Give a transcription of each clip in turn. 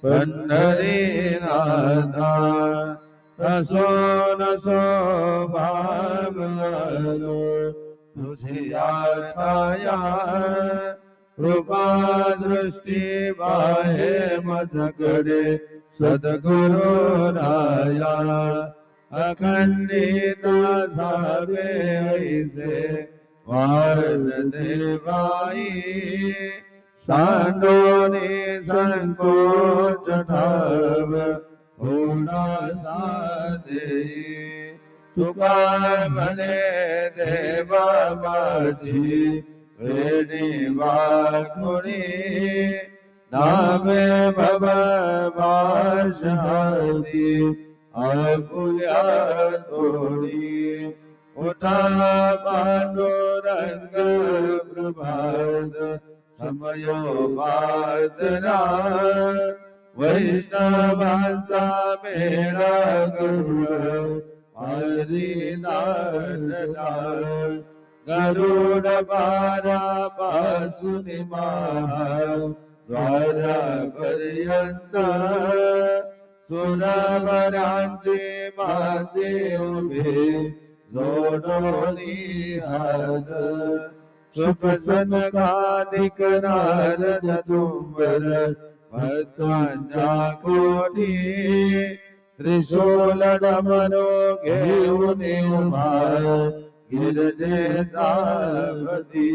पंढरीनाथा असो नसो भावलो तुझे आठाया कृपा दृष्टी बाहे मजकडे सद्गुरु राया अखंडित झाले ऐसे वाद देवाई सांडोनी संकोच ठाव होना साधे तुका म्हणे देवा माझी वेणी वाकुणी नामे भवभाषाती आपुल्या तोडी उठा पांडुरंग प्रभात समयो वादना वैष्णवांचा मेळा गरुड हरिनाथला गरुड बारा पासून द्वारापर्यंत सुरवरांचे माते उभे जोडोनी हात सुख सनकादिक नारद तुंबर भक्तांच्या कोटी त्रिशूल डमरू घेऊन उभा गिरजेचा पती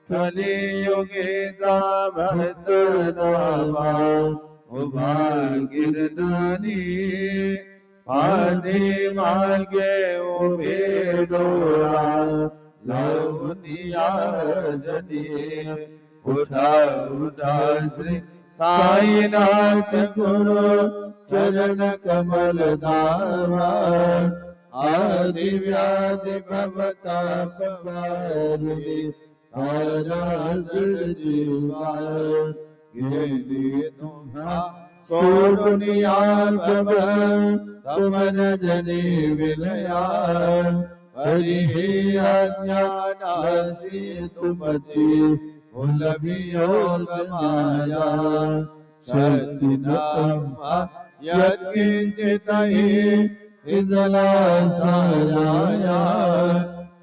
कलियुगेचा भक्त नामा उभा गिरधनी पाठी मागे उभे डोळा लावूनिया जनी उठा उठा श्री साईनाथ गुरु चरण कमल दावा आदि व्याधि भवताप वारी तारा जीवा गेली तुम्हा सोडुनिया जब तमन जनी विलया हरि अज्ञानासी तुमची उलभी योग माया शक्ति नामा यत्किंचितहि इजला साराया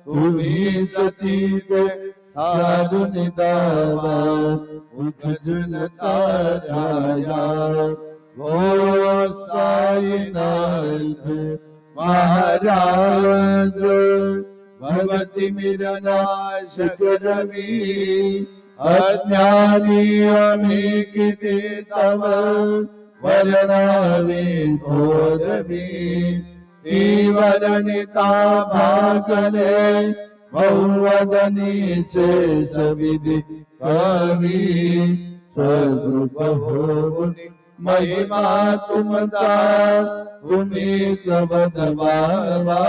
तुम्हीच तीते साधुनि दावा उखजन ताराया वो साईनाथ महाराज भगवती मिरनाशक रवि अज्ञानी अमी किती तव वरनावे थोरवी तीवरनिता भागले बहुवदनी से सविधि कवि स्वरूप होनी महिमा तुमचा तुम्ही सबदवावा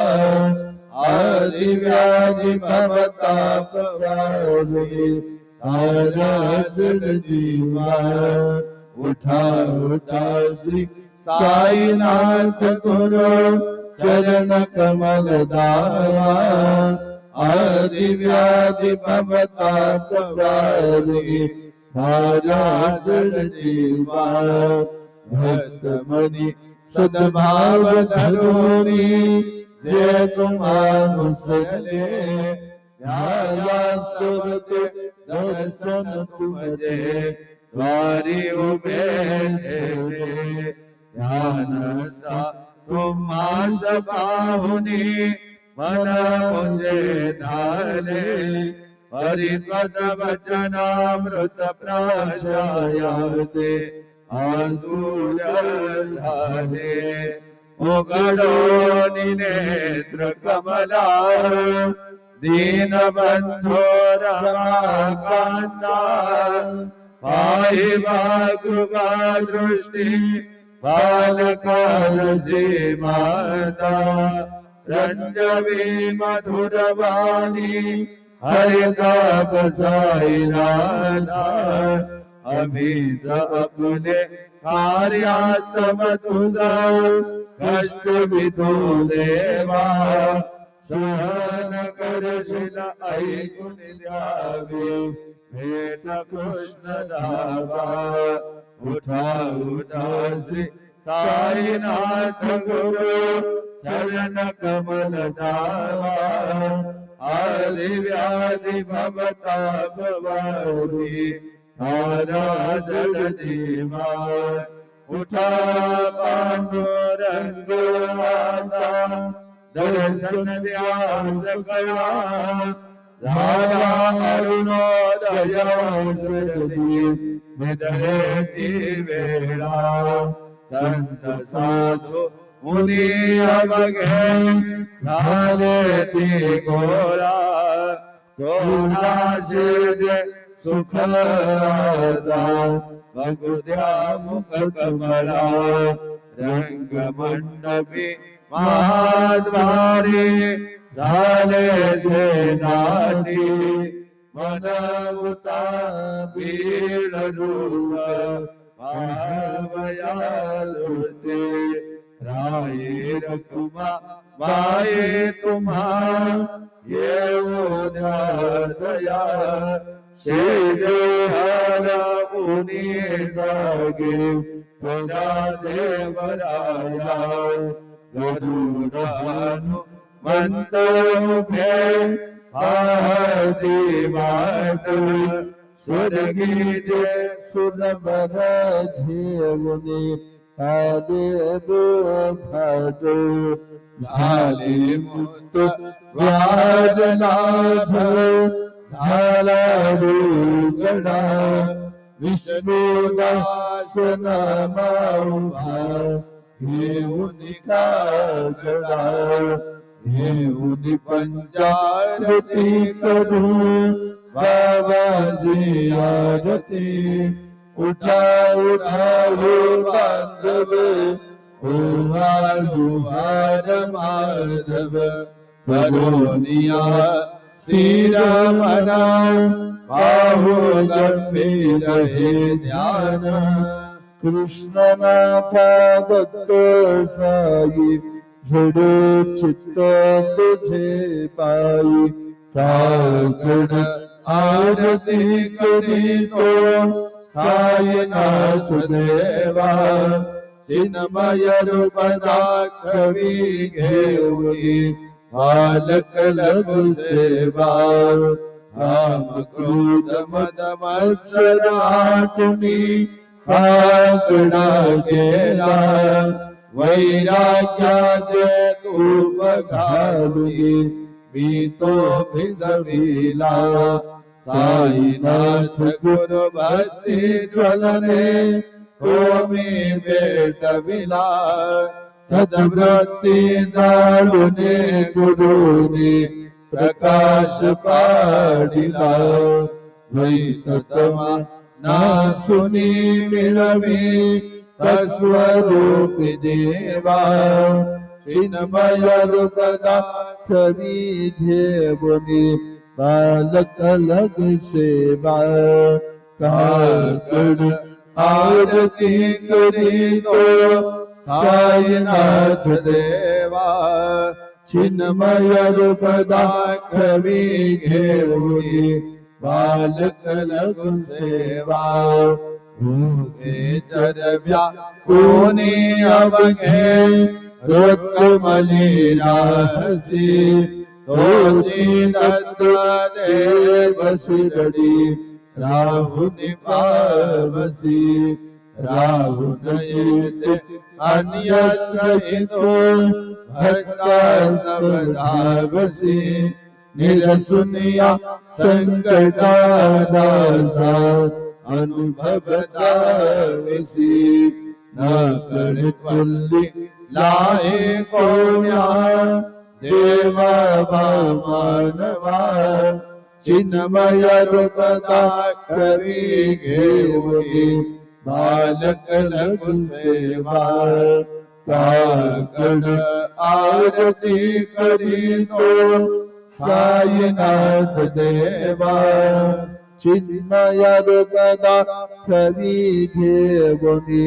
आदि व्याधि भवताप वारी आराधन जीवा उठा उठा श्री साईनाथ गुरु चरण कमल दावा आदि व्याधि भवताप वारी आराधन जीवा भक्त मनी सद्भाव धरोनी जे तुम्हारे ध्यायास्तुते दर्शन तुमजे द्वारी उभे ध्यानसा तुम्हास पाहुनी मन मुझे धारे परिपद वचनामृत प्राशायाते आंदूल धारे उघडो नेत्र कमला दीनबंधो रमाकांता पाहिबा कृपा दृष्टी बालकालची माता रंजवी मधुरवाणी हरिताप साईनाथा अभीत अपने कार्यास्तम तुझा कष्ट विधो देवा सहन करशील ऐकून द्यावे भेट कृष्ण दावा उठा उठा श्री साईनाथ गुरु चरण कमल दावा आदि व्याधि भवता भवारी तारा जल देवा उठा पांडुरंग आता दर्शन ध्यान करा राजा अरुणोदय निधरेती वेळा संत साधु मुनी अवघे झाले ती गोरा सोनाचे सुखदा भगुद्या मुख कमला रंग मंडपी महाद्वारे झाले जे नाटी मनवता बीड रूप भावयालुते राये रकुमा वाये तुम्हा येऊ दया शेरे हरा मुनी जागे प्रजा देवराया गरुडानु मंतमुखे आरती वाट स्वर्गीचे सुरबर घेऊनी देव भाट झाले मुक्त वाजनाथ झाला रुगडा विष्णुदास नामा घेऊन कागडा घेऊन पंचारती करू बाबाजी आरती उठा उठा हो बांधव ओहार माधव भगोनिया स्थिर मना बाहु गंभीर हे ध्यान कृष्ण नाथा दत्त साई झडो चित्त तुझे पाई काकड आरती करी तो साईनाथ देवा चिन्मय रूप दाखवी घेऊनी बालक लघु सेवा काम क्रोध मद मत्सराटुनी काकडा गेला वैराग्याचे तूप घालुनी मी तो भिजविला साईनाथ गुरु भक्ती ज्वलने तो मी भेटविला तद्वृत्ती जाळुने गुरुने प्रकाश पाडिला द्वैतत्वा नासुनी मिळवी तस्वरूपी देवा चिन्मय रूप दाखवी घेऊनी बालक लघु सेवा काकड आरती करी तो साईनाथ देवा चिन्मय रूप दाखवी घेऊनी बालक लघु सेवा भूते चरव्या कोणी अवघे रुक्मणी राहसी तोची दत्त देव शिरडी राहुनी पावसी राहुन येते अन्यत्र येतो भक्ता सबधावसी निरसुनिया संकटादासा अनुभवतावसी न कळपल्ली लाहे कोण्या देवा मानवा चिन्मय रूप दाखवी घेऊनी बालक लघु सेवा काकड आरती करी तो साईनाथ देवा चिन्मय रूप दाखवी घेऊनी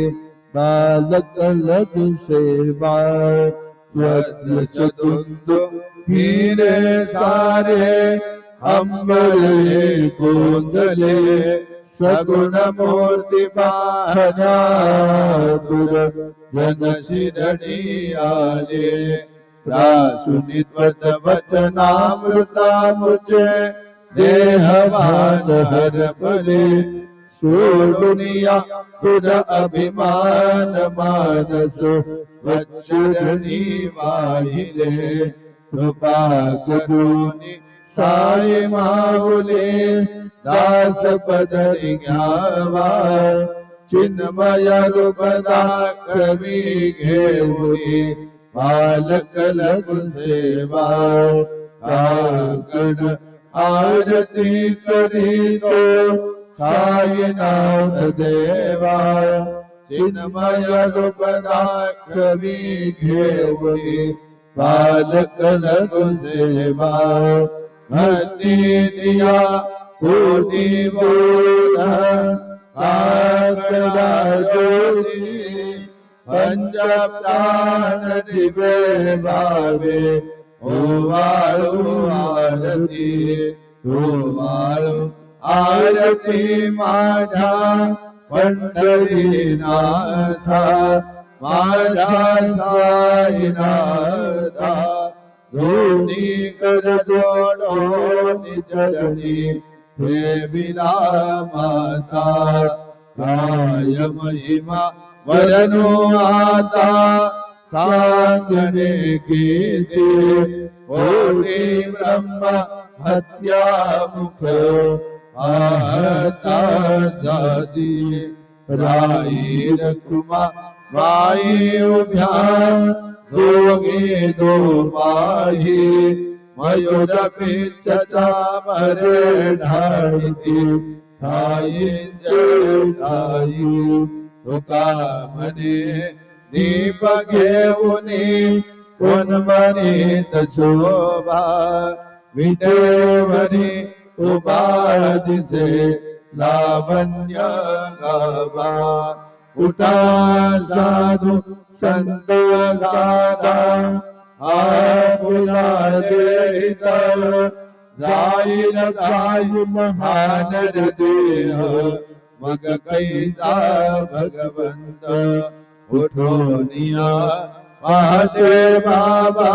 बालक लघु सेवा चतुंद फिरे सारे अंबरे कुंडले सगुण मूर्ति बाहनापुर जन शिरणी आले सुनित्वत वचनामृता मुझे देहवान हर भले सोडुनिया तुझ अभिमान मानस वचरणी वाहिले कृपा करुणी साई माऊले दास पदरी घ्यावा चिन्मय रूप दाखवी घेऊनी बालक लगुन सेवा काकड आरती करीतो साईनाथ देवा चिन्मय रूप दाखवी घेऊनी बालक लगुन सेवा भक्ति दिया कोटि बोध काकड़ा ज्योति पंच प्राण दिवे भावे ओ वाळु आरती ओ वाळु आरती माझा पंढरीनाथा माझा साईनाथा दोन्ही कर जोडो निजनी हे विना माता काय महिमा वरनो आता सांगने कीर्ति कोटि ब्रह्म हत्या मुख आहता जाती राई रखुमा वाई उभ्या दोगे दो पाही मयूर पिचचा मरे ढाळती ठाई जय तुका मने दीप घेऊनी कोण मनीत शोभा विटेवरी उभा दिसे लावण्य गावा उठा साधू संत गादा आपुला देता जाईल जाई महानर देह मग कैसा भगवंत उठोनिया पाहते बाबा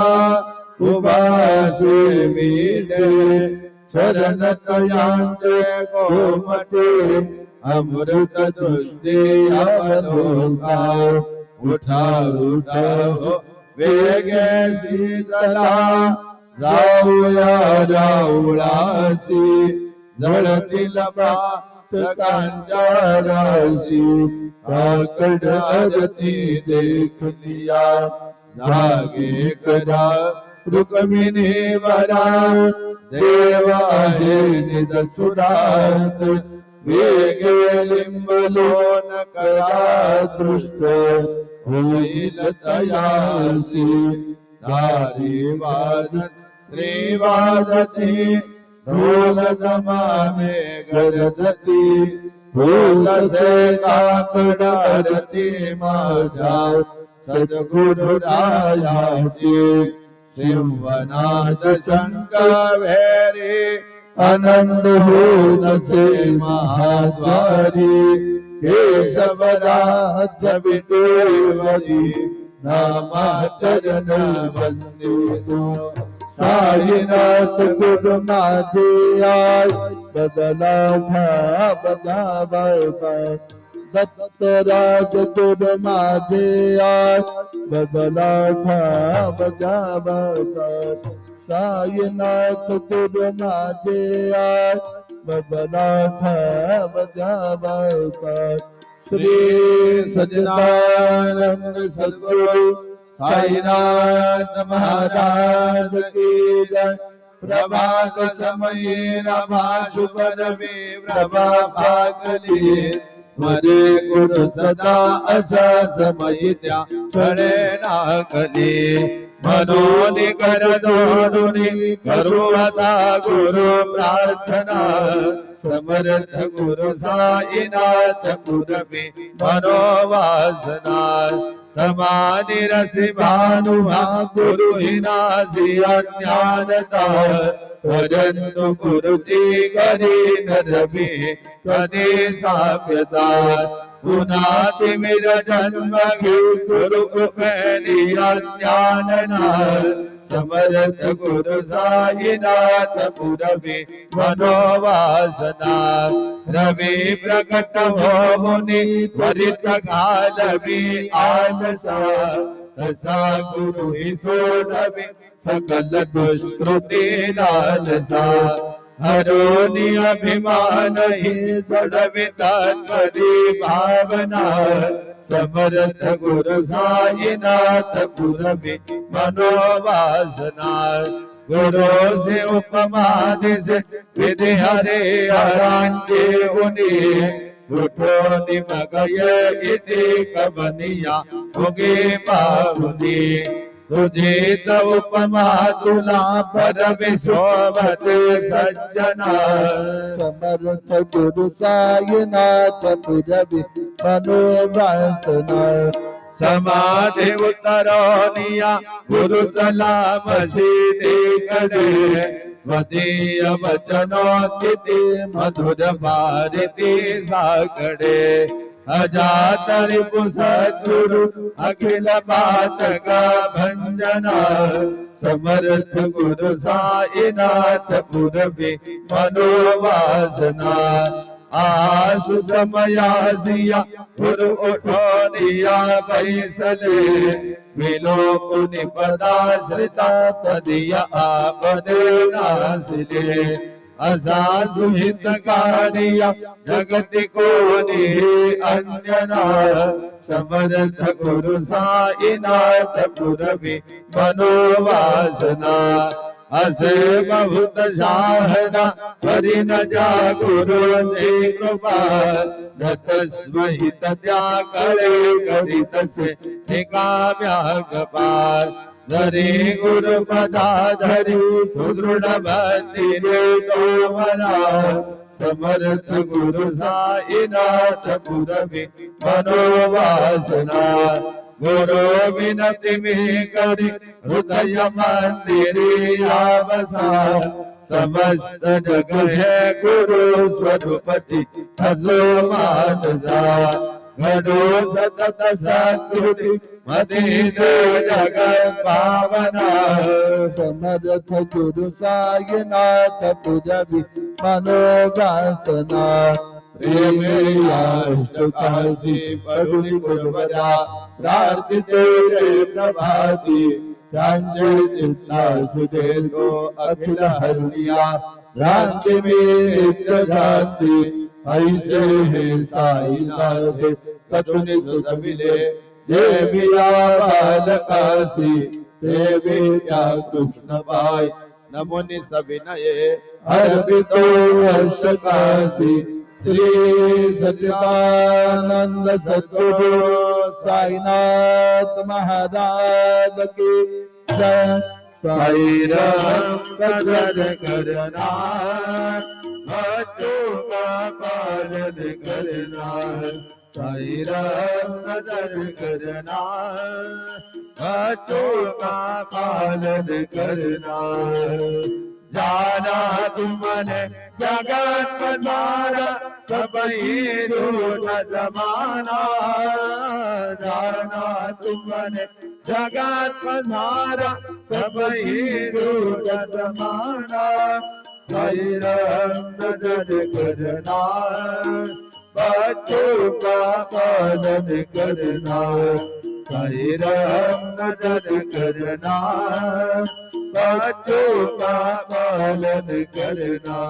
उभासे मीडे शरण तयांचे कोमटे अमृत दृष्टी अवलोका उठा उठा वेगे शीतला जाऊया जाऊळासी जळतील कांजाराशी काकड आरती देख लिया जागे करा रुक्मिणी वरा देवा हे निज सुरात वेगे लिंबलोन करा दृष्ट होईल तयासी दारी वादत त्रिवादती ढोल दमामे गरजती ढोल से काकड आरती माझा सद्गुरु रायाची शिवनाद शंकर भैरी आनंद होत से महाद्वारी केशवराज विटेवरी नामा चरण वंदितो साईनाथ गुरु माझे आय बदला बदला दत्तराज गुरु माझे आय बदला बदला साईनाथ गुरु माझे आय बदला बदला श्री सच्चिदानंद सद्गुरु साईनाथ महाराज की जय। प्रभात समये नभा शुभ रवि प्रभा भागली स्मरे गुरु सदा असा समयी त्या क्षणे नागली मनोनी कर जोडुनी करू आता गुरु प्रार्थना समर्थ गुरु साईनाथ गुरवी मनोवासना समानी रसी भानुभा गुरु हिनासी अज्ञानता परंतु गुरुजी करी नरवी कधी साप्यदार पुन्हा तिमिर जन्म घे गुरु कृपेनिया ज्ञाननार समर्थ गुरु साईनाथ पुरवी मनोवासना रवि प्रकट हो मुनि त्वरित घालवी आलसा तसा गुरु ही सोडवी सकल दुष्कृती लालसा हरोनी अभिमान ही सोडविता त्वरी भावना समर्थ गुरु साईनाथ पुरवी मनोवासना गुरु से उपमा से विधि हरे हरांगे उनी उठो निमगय इति कबनिया होगे पाहुनी तुझे तो उपमा तुला पर विश्ववत सज्जना समर्थ गुरु साईनाथ पुरवी मनोवासना समाधि उतरोनिया गुरु चला मसीदे करे वदीय वचनोतिथि मधुर भारती साकड़े अजात रिपु सद्गुरु अखिल बात का भंजना समर्थ गुरु साईनाथ पुरवी मनोवासना आसु समयासिया गुरु उठोनिया बैसले विलोकुनि पदाश्रिता तदिया आपदे नासिले असाधु हितकारिया जगति को अंजना समर्थ गुरु साईनाथ पुरवी मनोवासना असे बहुत साहना हरि न जा गुरु ने कृपा नतस्वहित त्या करे करित से निकाम्या कपार धरी गुरु पदाधरी सुदृढ़ भक्ति रे तोमरा समर्थ गुरु साईनाथ पुरवी मनोवासना गुरु विनति में करी हृदय मंदिरे आवसा समस्त जग है गुरु स्वरूपति हसो मानसा घडो सतत सत्कृति मदीन जगत पावना समर्थ गुरु साईनाथ पुरवी मनोवासना प्रेमयाष्टकाशी परुणि गुरुवरा प्रार्थिते रे प्रभाती ज्ञाने चित्ता सुदेशो अखिल हरुणिया भ्रांति में नित्य शांति ऐसे है साईनाथ कतुनि सुख मिले देविया बालकासी देविया कृष्ण पाय नमुनि सविनये अर्पितो वर्षकासी श्री सच्चिदानंद सद्गुरु साईनाथ महाराज की जय। साई राम कदर करना बच्चों का पालन करना साई राम कदर करना बच्चों का पालन करना जाना तुमने जगत पधारा सबही रूठ जमाना जाना तुमने जगत पधारा सबही रूठ जमाना साई राम नजर करना बच्चों का पालन करना साई राम नजर करना बच्चों का पालन करना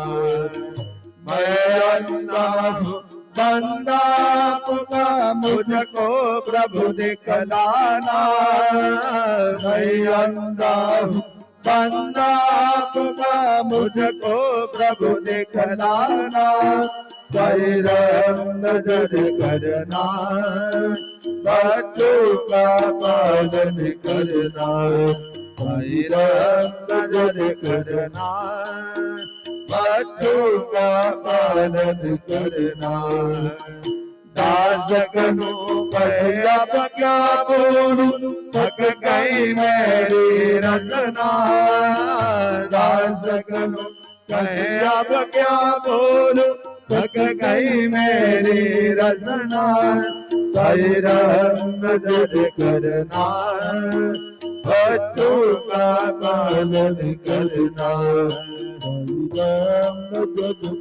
मैं अंधा हूँ बंदा आपका मुझको प्रभु दिखलाना मैं अंधा हूँ बंदा आपका मुझको प्रभु दिखलाना साई राम नजर करना बच्चों का पालन करना साई राम नजर करना बच्चों का पालन करना दास गनु क्या बोलूं थक कहीं मेरी रचना दास करूं कहे अब क्या बोलूं थक गई मेरी रचना साई राम नजर करना बच्चों का पालन करना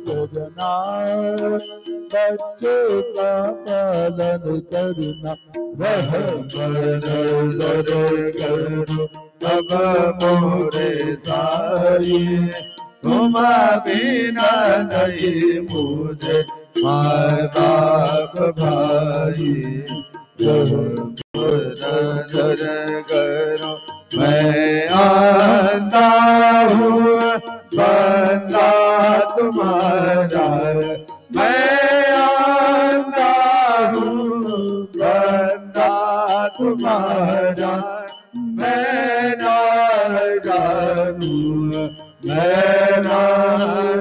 करना बच्चों का पालन करना रह करो अब मोरे साई तुम बिना नहीं मुझे माँ बाप भाई नजर करो मैं आंधा हूँ बंदा तुम्हारा मैं आंधा हूँ बंदा तुम्हारा मैं ना जानूं मैं ना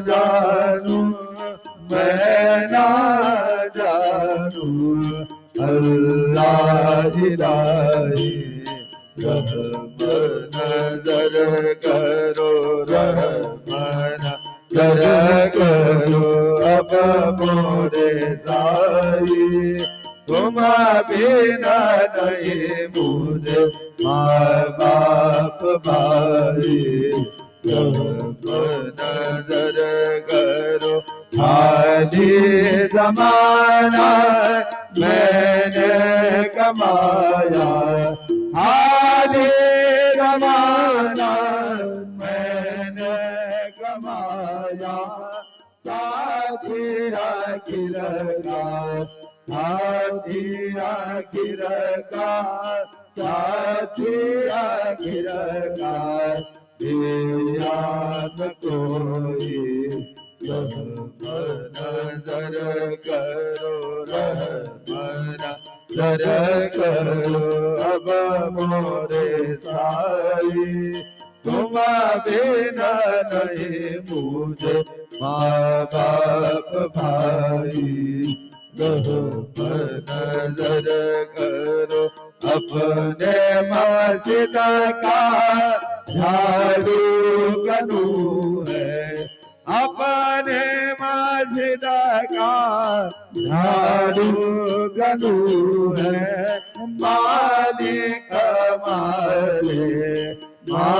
जानूं मैं ना जानूं अल्लाह इलाही नजर करो रहमान नजर करो अब मोरे साई तुम बिना नहीं मुझे माँ बाप भाई नजर करो आदि जमाना मैंने कमाया आदि जमाना मैंने कमाया साथिया गिरगा साथिया गिरगा साथिया गिरगा याद कोई नजर करो रहमना नजर करो अब मोरे साई तुम बिना नहीं मुझे माँ बाप भाई नजर करो अपने मस्जिद का झाड़ू करूं है अपने मस्जिद का झाड़ू करूं है मालिक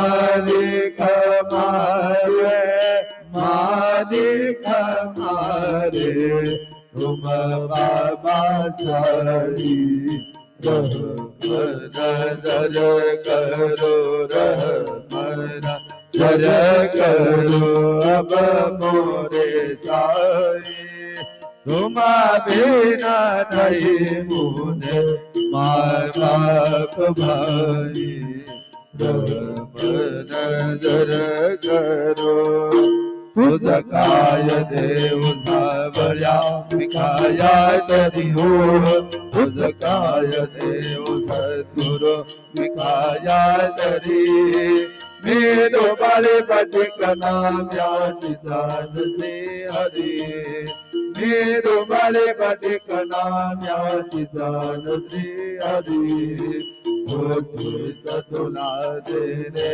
मालिक मारे मालिक मारे तुम बाबा सारी नजर करो रहमना नजर करो अब मोरे साई तुम बिना नहीं मुझे माँ बाप भाई नजर करो खुद काय देव सावया मिखाया तरी हो खुद काय देव सतगुरु मिखाया तरी मेरो बड़े बटिक नाम याद से हरि मेरो बड़े बटिक नाम याद से हरि तुला दे रे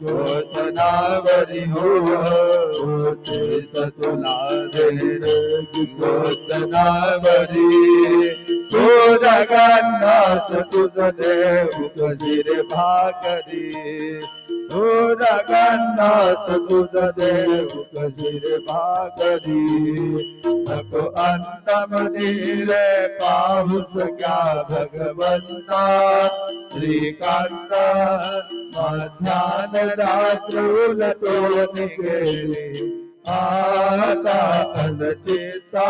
गोतनावरी हो तुला दे रे गोतनावरी तो जगन्नाथ तुझ देव कजिर भाकरी तो जगन्नाथ तुझ देव कजिर भाकरी नको अंतम धीरे पाहुस क्या भगवंता श्रीकांत मध्यान रात्रुल तो निकेले आता अनचिता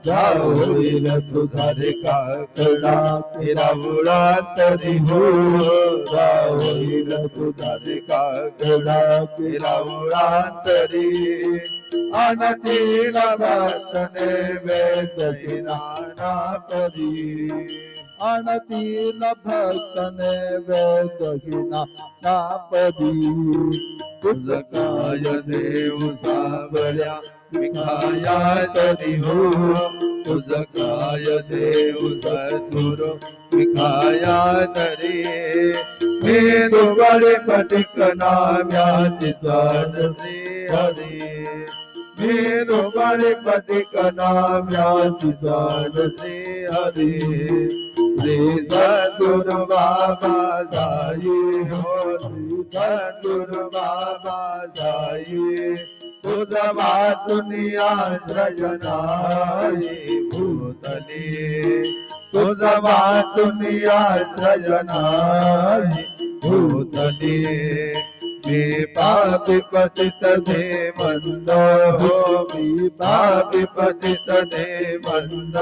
जाओ तुधर का कड़ा तेरा उड़ातरी हो जाओ तुधर का कड़ा तेरा उड़ातरी अनतीन भक्त नैवेद्य नानापदी अनतीन भक्त नैवेद्य नानापदी तुझकाय देव सावळ्या विखाया तरी हो तुझकाय देव सद्गुर विखाया तरी हे दुबळे पटिक नाम्याची श्री हरी हे दुबळे पटिक नाम्याची श्री हरी श्री सद्गुर बाबा साई हो श्री सद्गुर बाबा साई तुझा मातुनिया रजनाई भूतली तुझा मातुनिया रजनाई भूतली मी पापी पतित दे मंद हो मी पापी पतित दे मंद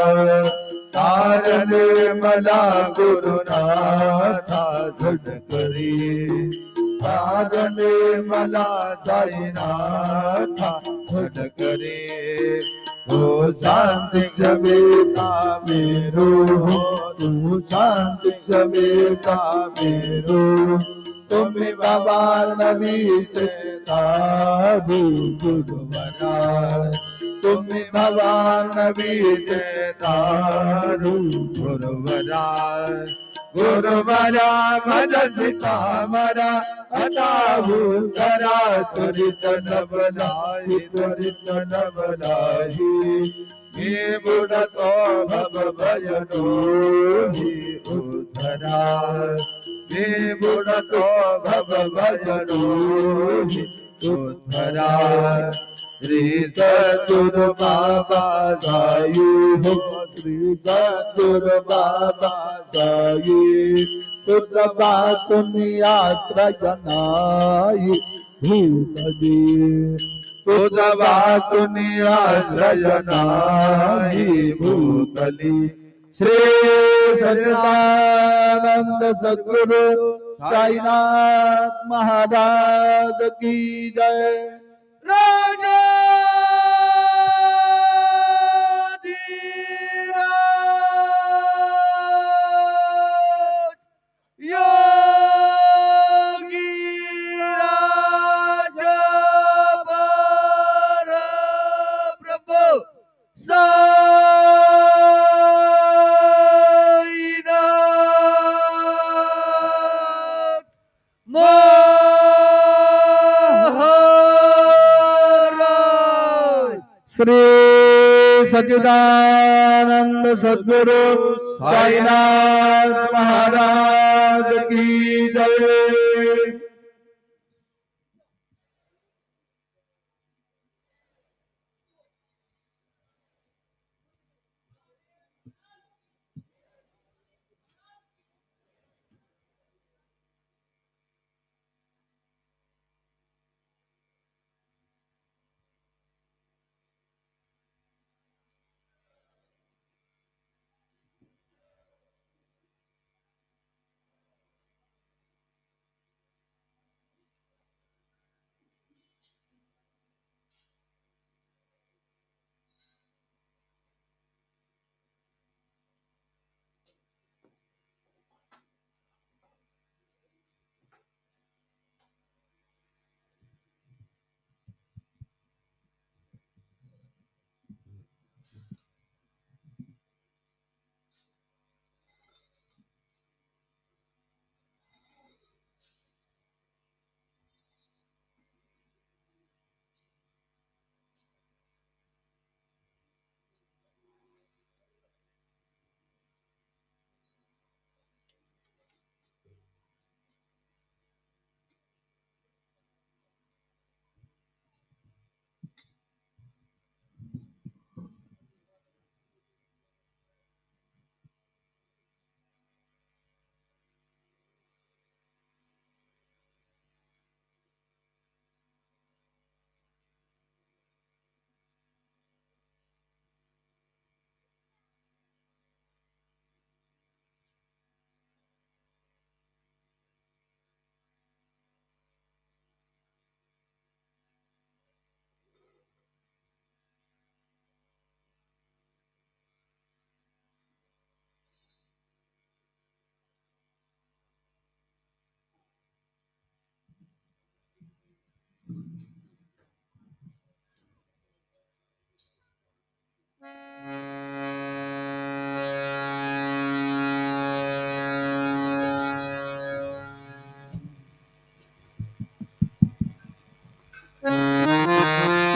तारणे मला गुरुनाथा झटकरी तारणे मला साईनाथा झटकरी हो शांती क्षमेता मेरो तू शांती क्षमेता मेरो तुम्ही बाबा नवीचे ताबू गुरुवरा तुम्ही बाबा नवीचे तारू गुरुवरा गुरुवरा मनसिता मरा अताहू करा त्वरित नवलाही त्वरित नवलाही हे बुडतो भव भजनो ही उद्धरा हे बुडतो भव भजनो ही उद्धरा श्री सद्गुर बाबा साई हो श्री सद्गुर बाबा साई तुझ बातुन यात्रा जनाई भूतली तुझ बातुन यात्रा जनाई भूतली श्री सच्चिदानंद सद्गुरु साईनाथ महाराज की जय। राजा श्री सच्चिदानंद सद्गुरु साईनाथ महाराज की जय।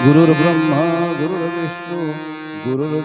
गुरुर्ब्रह्मा गुरुर्विष्णू गुरुर्